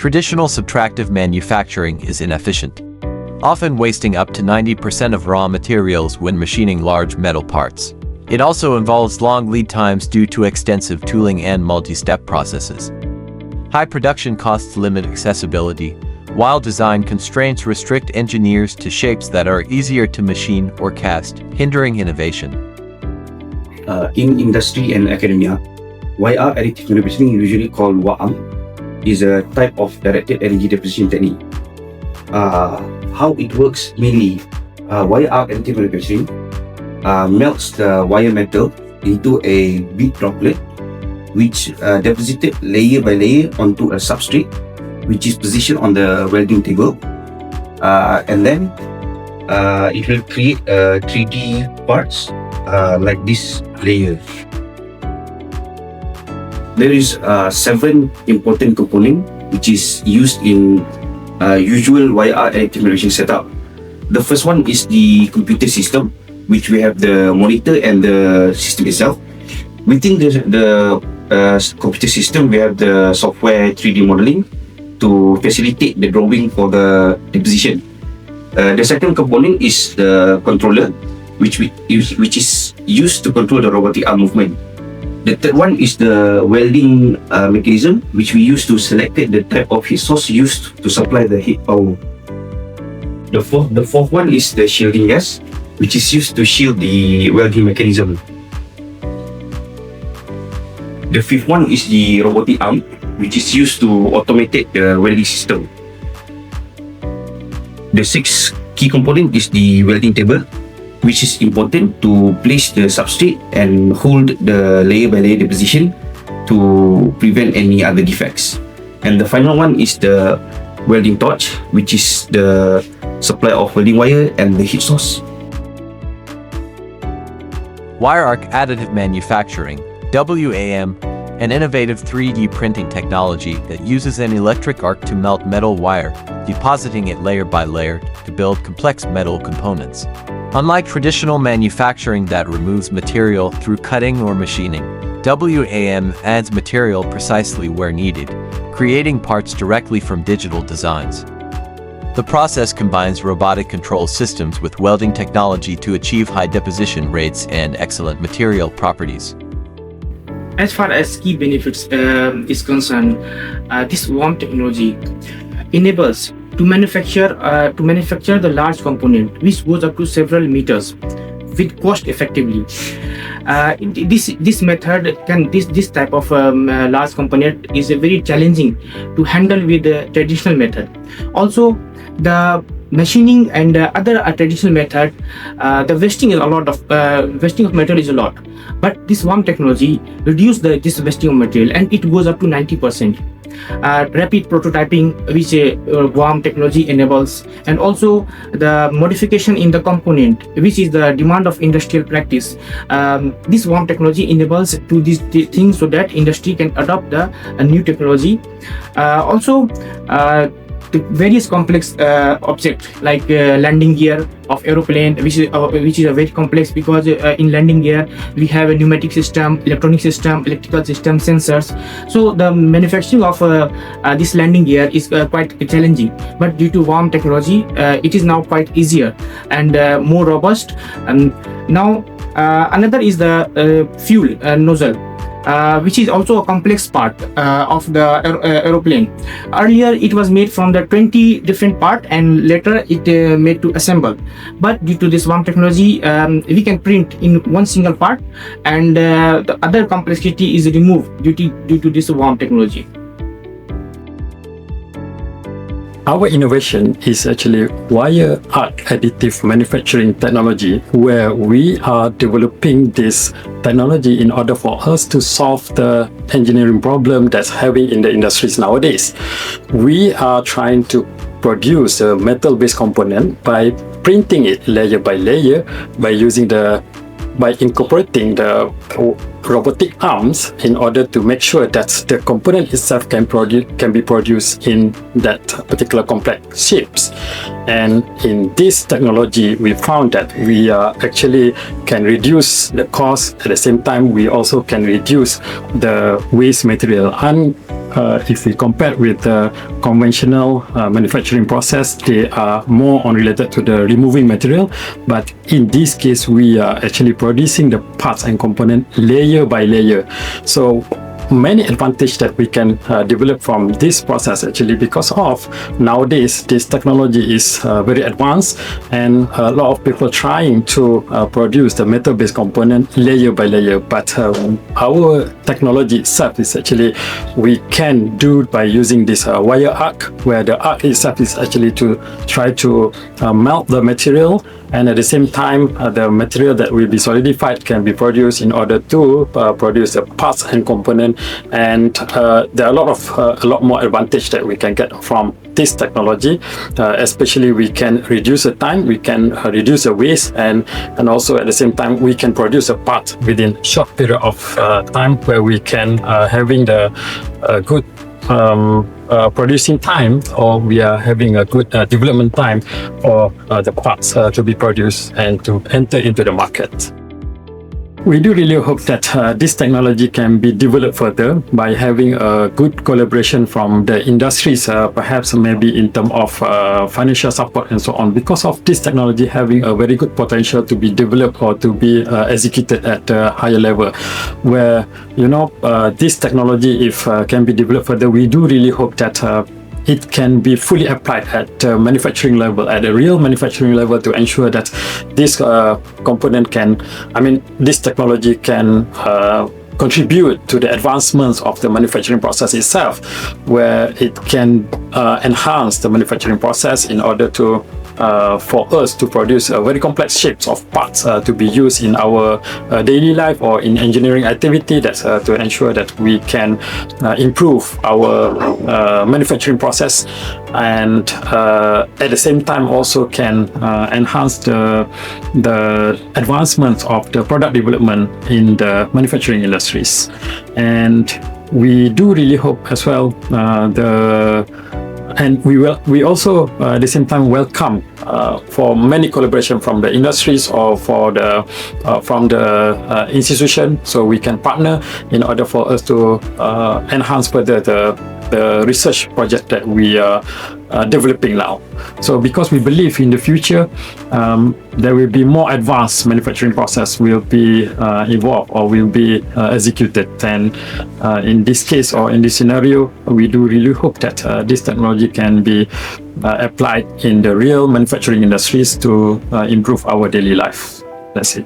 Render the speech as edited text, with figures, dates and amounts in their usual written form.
Traditional subtractive manufacturing is inefficient, often wasting up to 90% of raw materials when machining large metal parts. It also involves long lead times due to extensive tooling and multi-step processes. High production costs limit accessibility, while design constraints restrict engineers to shapes that are easier to machine or cast, hindering innovation. In industry and academia, Wire Arc Additive Manufacturing, usually called WAAM, is a type of directed energy deposition technique. How it works mainly, Wire Arc Additive Manufacturing melts the wire metal into a big droplet, which deposited layer by layer onto a substrate, which is positioned on the welding table, and then it will create 3D parts like this layer. There is 7 important components which is used in usual wire arc additive manufacturing setup. The first one is the computer system, which we have the monitor and the system itself. Within the computer system, we have the software 3D modeling to facilitate the drawing for the deposition. The second component is the controller, which is used to control the robotic arm movement. The third one is the welding mechanism, which we use to select the type of heat source used to supply the heat power. The fourth one is the shielding gas, which is used to shield the welding mechanism. The fifth one is the robotic arm, which is used to automate the welding system. The sixth key component is the welding table, which is important to place the substrate and hold the layer by layer deposition to prevent any other defects. And the final one is the welding torch, which is the supply of welding wire and the heat source. Wire Arc Additive Manufacturing, WAAM, an innovative 3D printing technology that uses an electric arc to melt metal wire, depositing it layer by layer to build complex metal components. Unlike traditional manufacturing that removes material through cutting or machining, WAAM adds material precisely where needed, creating parts directly from digital designs. The process combines robotic control systems with welding technology to achieve high deposition rates and excellent material properties. As far as key benefits is concerned, this WAAM technology enables to manufacture the large component, which goes up to several meters, with cost effectively. This method this type of large component is very challenging to handle with the traditional method. Also, the machining and other traditional method, the wasting of material is a lot. But this WAAM technology reduces this wasting of material, and it goes up to 90%. Rapid prototyping, which WAAM technology enables, and also the modification in the component, which is the demand of industrial practice. This WAAM technology enables to these things so that industry can adopt the new technology. Also, the various complex objects like landing gear of aeroplane, which is a very complex, because in landing gear we have a pneumatic system, electronic system, electrical system, sensors. So the manufacturing of this landing gear is quite challenging, but due to WAAM technology it is now quite easier and more robust. Now another is the fuel nozzle, which is also a complex part of the aeroplane. Earlier it was made from the 20 different parts, and later it made to assemble. But due to this WAAM technology, we can print in one single part, and the other complexity is removed due to this WAAM technology. Our innovation is actually wire arc additive manufacturing technology, where we are developing this technology in order for us to solve the engineering problem that's having in the industries nowadays. We are trying to produce a metal-based component by printing it layer by layer by incorporating the robotic arms in order to make sure that the component itself can be produced in that particular complex shapes. And in this technology, we found that we actually can reduce the cost. At the same time, we also can reduce the waste material. if we compare with the conventional manufacturing process, they are more related to the removing material. But in this case, we are actually producing the parts and component layer by layer. So many advantages that we can develop from this process, actually, because of nowadays this technology is very advanced, and a lot of people trying to produce the metal-based component layer by layer. But our technology itself is actually, we can do by using this wire arc, where the arc itself is actually to try to melt the material, and at the same time the material that will be solidified can be produced in order to produce the parts and component. And there are a lot more advantage that we can get from this technology, especially we can reduce the time, we can reduce the waste, and also at the same time we can produce a part within short period of time, where we can having the good producing time, or we are having a good development time for the parts to be produced and to enter into the market. We do really hope that this technology can be developed further by having a good collaboration from the industries, perhaps maybe in terms of financial support and so on, because of this technology having a very good potential to be developed or to be executed at a higher level, where this technology, if can be developed further, we do really hope that it can be fully applied at manufacturing level, at a real manufacturing level, to ensure that this component can, this technology can contribute to the advancements of the manufacturing process itself, where it can enhance the manufacturing process in order to for us to produce very complex shapes of parts to be used in our daily life or in engineering activity, that's to ensure that we can improve our manufacturing process, and at the same time also can enhance the advancements of the product development in the manufacturing industries. And we do really hope as well and we also at the same time welcome for many collaboration from the industries or from the institution, so we can partner in order for us to enhance further the research project that we are developing now. So because we believe in the future there will be more advanced manufacturing process will be evolved or will be executed, and in this case or in this scenario, we do really hope that this technology can be applied in the real manufacturing industries to improve our daily life. That's it.